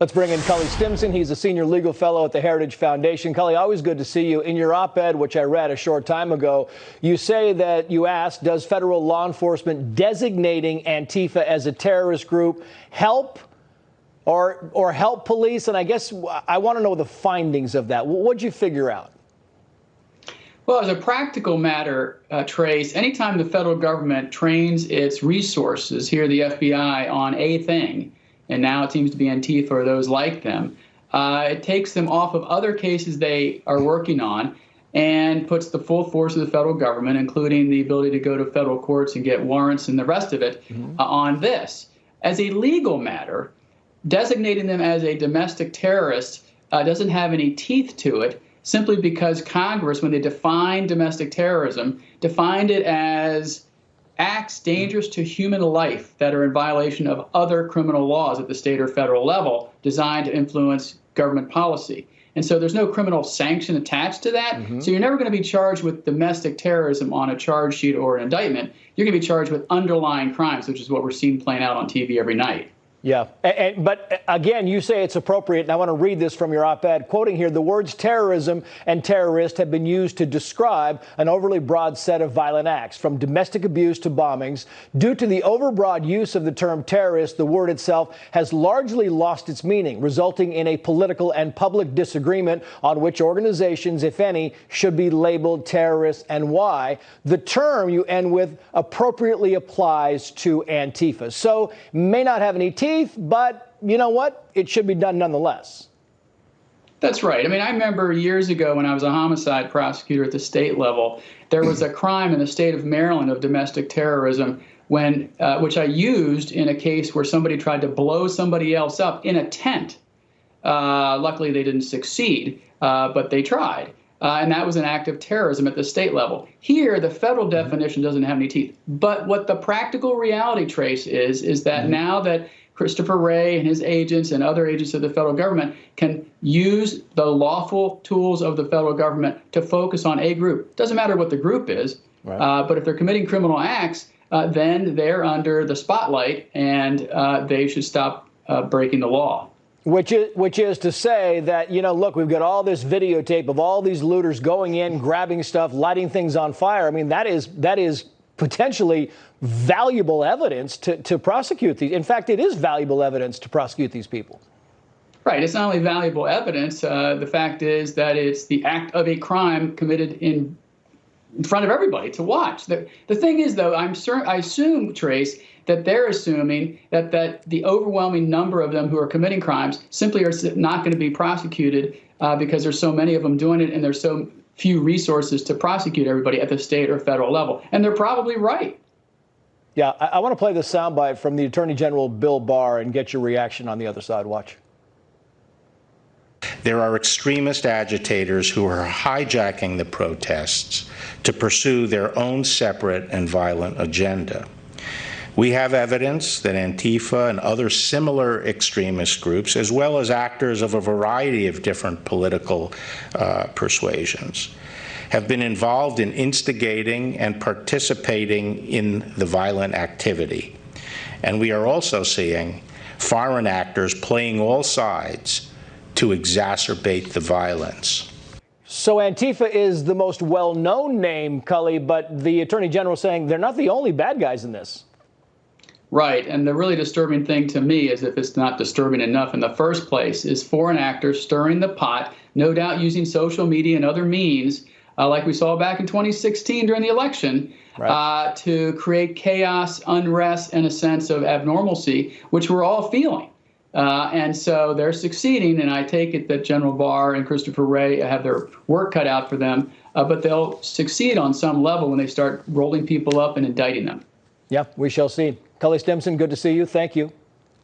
Let's bring in Cully Stimson. He's a senior legal fellow at the Heritage Foundation. Cully, always good to see you. In your op-ed, which I read a short time ago, you say that you asked, does federal law enforcement designating Antifa as a terrorist group help or help police? And I guess I want to know the findings of that. What'd you figure out? Well, as a practical matter, Trace, anytime the federal government trains its resources, here the FBI, on a thing, and now it seems to be Antifa or those like them, it takes them off of other cases they are working on and puts the full force of the federal government, including the ability to go to federal courts and get warrants and the rest of it, on this. As a legal matter, designating them as a domestic terrorist doesn't have any teeth to it, simply because Congress, when they defined domestic terrorism, defined it as acts dangerous to human life that are in violation of other criminal laws at the state or federal level designed to influence government policy. And so there's no criminal sanction attached to that. So you're never going to be charged with domestic terrorism on a charge sheet or an indictment. You're going to be charged with underlying crimes, which is what we're seeing playing out on TV every night. Yeah. But again, you say it's appropriate, and I want to read this from your op-ed, quoting here, the words terrorism and terrorist have been used to describe an overly broad set of violent acts, from domestic abuse to bombings. Due to the overbroad use of the term terrorist, the word itself has largely lost its meaning, resulting in a political and public disagreement on which organizations, if any, should be labeled terrorists and why. The term, you end with, appropriately applies to Antifa. So may not have any teeth, but you know what? It should be done nonetheless. That's right. I mean, I remember years ago when I was a homicide prosecutor at the state level, there was a crime in the state of Maryland of domestic terrorism which I used in a case where somebody tried to blow somebody else up in a tent. Luckily, they didn't succeed, but they tried. And that was an act of terrorism at the state level. Here, the federal definition doesn't have any teeth. But what the practical reality, Trace, is that now that Christopher Wray and his agents and other agents of the federal government can use the lawful tools of the federal government to focus on a group. Doesn't matter what the group is, but if they're committing criminal acts, then they're under the spotlight and they should stop breaking the law. Which is to say that, you know, look, we've got all this videotape of all these looters going in, grabbing stuff, lighting things on fire. I mean, that is potentially valuable evidence to prosecute these. In fact, it is valuable evidence to prosecute these people. Right. It's not only valuable evidence. The fact is that it's the act of a crime committed in front of everybody to watch. The thing is, though, I assume, Trace, that they're assuming that the overwhelming number of them who are committing crimes simply are not going to be prosecuted because there's so many of them doing it and there's so few resources to prosecute everybody at the state or federal level. And they're probably right. Yeah, I want to play this soundbite from the Attorney General, Bill Barr, and get your reaction on the other side. Watch. There are extremist agitators who are hijacking the protests to pursue their own separate and violent agenda. We have evidence that Antifa and other similar extremist groups, as well as actors of a variety of different political persuasions, have been involved in instigating and participating in the violent activity. And we are also seeing foreign actors playing all sides to exacerbate the violence. So Antifa is the most well-known name, Cully, but the Attorney General saying they're not the only bad guys in this. Right. And the really disturbing thing to me, is if it's not disturbing enough in the first place, is foreign actors stirring the pot, no doubt using social media and other means, like we saw back in 2016 during the election, to create chaos, unrest, and a sense of abnormalcy, which we're all feeling. And so they're succeeding, and I take it that General Barr and Christopher Wray have their work cut out for them, but they'll succeed on some level when they start rolling people up and indicting them. Yeah, we shall see. Cully Stimson, good to see you. Thank you.